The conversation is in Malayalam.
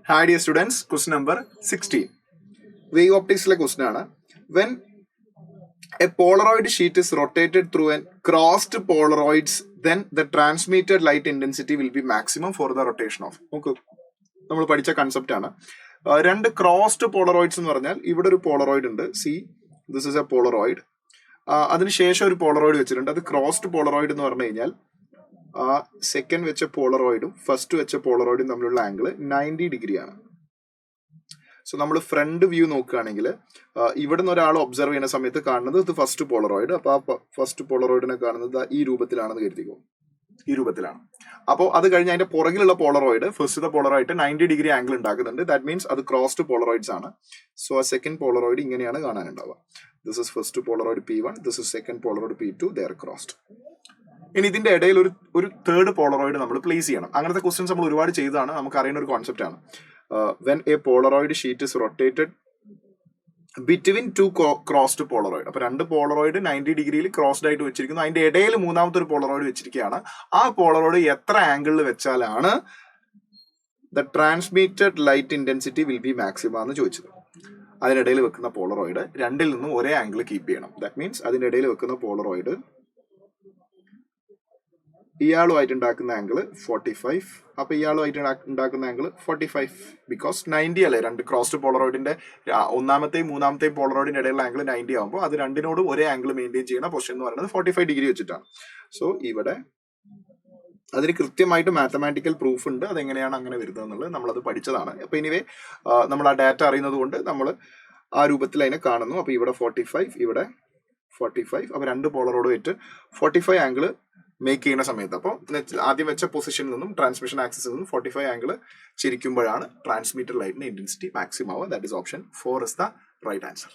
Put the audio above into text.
Hi dear students, question number 16. Wave optics question ആണ്. When a Polaroid sheet is rotated through a crossed Polaroids, then the transmitted light intensity will be maximum for the rotation of. Okay. നമ്മൾ പഠിച്ച കൺസെപ്റ്റ് ആണ്. രണ്ട് ക്രോസ്ഡ് പോളറോയിഡ്സ് എന്ന് പറഞ്ഞാൽ ഇവിടെ ഒരു പോളറോയിഡ് ഉണ്ട്. See this is A Polaroid. അതിനുശേഷം ഒരു പോളറോയിഡ് വെച്ചിട്ടുണ്ട്. അത് ക്രോസ്ഡ് പോളറോയിഡ് എന്ന് പറഞ്ഞു കഴിഞ്ഞാൽ ആ സെക്കൻഡ് വെച്ച പോളറോയിഡും ഫസ്റ്റ് വെച്ച പോളറോയിഡും തമ്മിലുള്ള ആംഗിൾ 90 ഡിഗ്രിയാണ്. സോ നമ്മൾ ഫ്രണ്ട് വ്യൂ നോക്കുകയാണെങ്കിൽ ഇവിടെ നിന്ന് ഒരാൾ ഒബ്സർവ് ചെയ്യുന്ന സമയത്ത് കാണുന്നത് ഇത് ഫസ്റ്റ് പോളറോയിഡ്. അപ്പൊ ആ ഫസ്റ്റ് പോളറോയിഡിനെ കാണുന്നത് ഈ രൂപത്തിലാണെന്ന് കരുതിക്കോ. ഈ രൂപത്തിലാണ്. അപ്പോൾ അത് കഴിഞ്ഞ് അതിന്റെ പുറകിലുള്ള polaroid first polaroid 90 degree angle ഉണ്ടാക്കുന്നുണ്ട്. ദാറ്റ് മീൻസ് അത് ക്രോസ്ഡ് പോളറോയിഡ്സ് ആണ്. സോ ആ സെക്കൻഡ് പോളറോയിഡ് ഇങ്ങനെയാണ് കാണാനുണ്ടാവുക. This is first polaroid P1, this is second polaroid P2, they are crossed. ഇനി ഇതിന്റെ ഇടയിൽ ഒരു തേർഡ് പോളറോയിഡ് നമ്മൾ പ്ലേസ് ചെയ്യണം. അങ്ങനത്തെ ക്വസ്റ്റ്യൻസ് നമ്മൾ ഒരുപാട് ചെയ്തതാണ്, നമുക്ക് അറിയുന്ന ഒരു കോൺസെപ്റ്റ് ആണ്. When A Polaroid sheet is rotated between two crossed Polaroid. അപ്പൊ രണ്ട് പോളറോയിഡ് 90 ഡിഗ്രിയിൽ ക്രോസ്ഡ് ആയിട്ട് വെച്ചിരിക്കുന്നു. അതിന്റെ ഇടയിൽ മൂന്നാമത്തെ ഒരു പോളറോയിഡ് വെച്ചിരിക്കുകയാണ്. ആ പോളറോയിഡ് എത്ര ആംഗിളിൽ വെച്ചാലാണ് the transmitted light intensity will be maximum എന്ന് ചോദിച്ചത്. അതിനിടയിൽ വെക്കുന്ന പോളറോയിഡ് രണ്ടിൽ നിന്നും ഒരേ ആംഗിൾ കീപ്പ് ചെയ്യണം. ദാറ്റ് മീൻസ് അതിന്റെ ഇടയിൽ വെക്കുന്ന പോളറോയിഡ് ഇയാളുമായിട്ട് ഉണ്ടാക്കുന്ന ആംഗിൾ 45. അപ്പൊ ഇയാളുമായിട്ട് ഉണ്ടാക്കുന്ന ആംഗിൾ 45 ബിക്കോസ് 90 അല്ലേ. രണ്ട് ക്രോസ്ഡ് പോളറോയിഡിന്റെ ഒന്നാമത്തെയും മൂന്നാമത്തെയും പോളറോയിഡിന്റെ ഇടയിലുള്ള ആംഗിൾ 90 ആകുമ്പോൾ അത് രണ്ടിനോടും ഒരേ ആംഗിൾ മെയിൻറ്റെയിൻ ചെയ്യുന്ന പൊസിഷൻ എന്ന് പറയുന്നത് 45 ഡിഗ്രി വെച്ചിട്ടാണ്. സോ ഇവിടെ അതിന് കൃത്യമായിട്ട് മാത്തമാറ്റിക്കൽ പ്രൂഫ് ഉണ്ട്. അതെങ്ങനെയാണ് അങ്ങനെ വരുന്നത് എന്നുള്ളത് നമ്മളത് പഠിച്ചതാണ്. അപ്പൊ എനിവേ നമ്മൾ ആ ഡാറ്റ അറിയുന്നത് കൊണ്ട് നമ്മൾ ആ രൂപത്തിൽ അതിനെ കാണുന്നു. അപ്പൊ ഇവിടെ 45, ഇവിടെ 45. അപ്പൊ രണ്ട് പോളറോട് വെച്ച് 45 ആംഗിൾ മേക്ക് ചെയ്യുന്ന സമയത്ത് അപ്പോൾ ആദ്യം വെച്ച പൊസിഷനിൽ നിന്നും ട്രാൻസ്മിഷൻ ആക്സിസിൽ നിന്നും 45 ആംഗിൾ ചിരിക്കുമ്പോഴാണ് ട്രാൻസ്മിറ്റഡ് ലൈറ്റിന്റെ ഇന്റൻസിറ്റി മാക്സിമം ആവുക. That is option 4 is the right answer.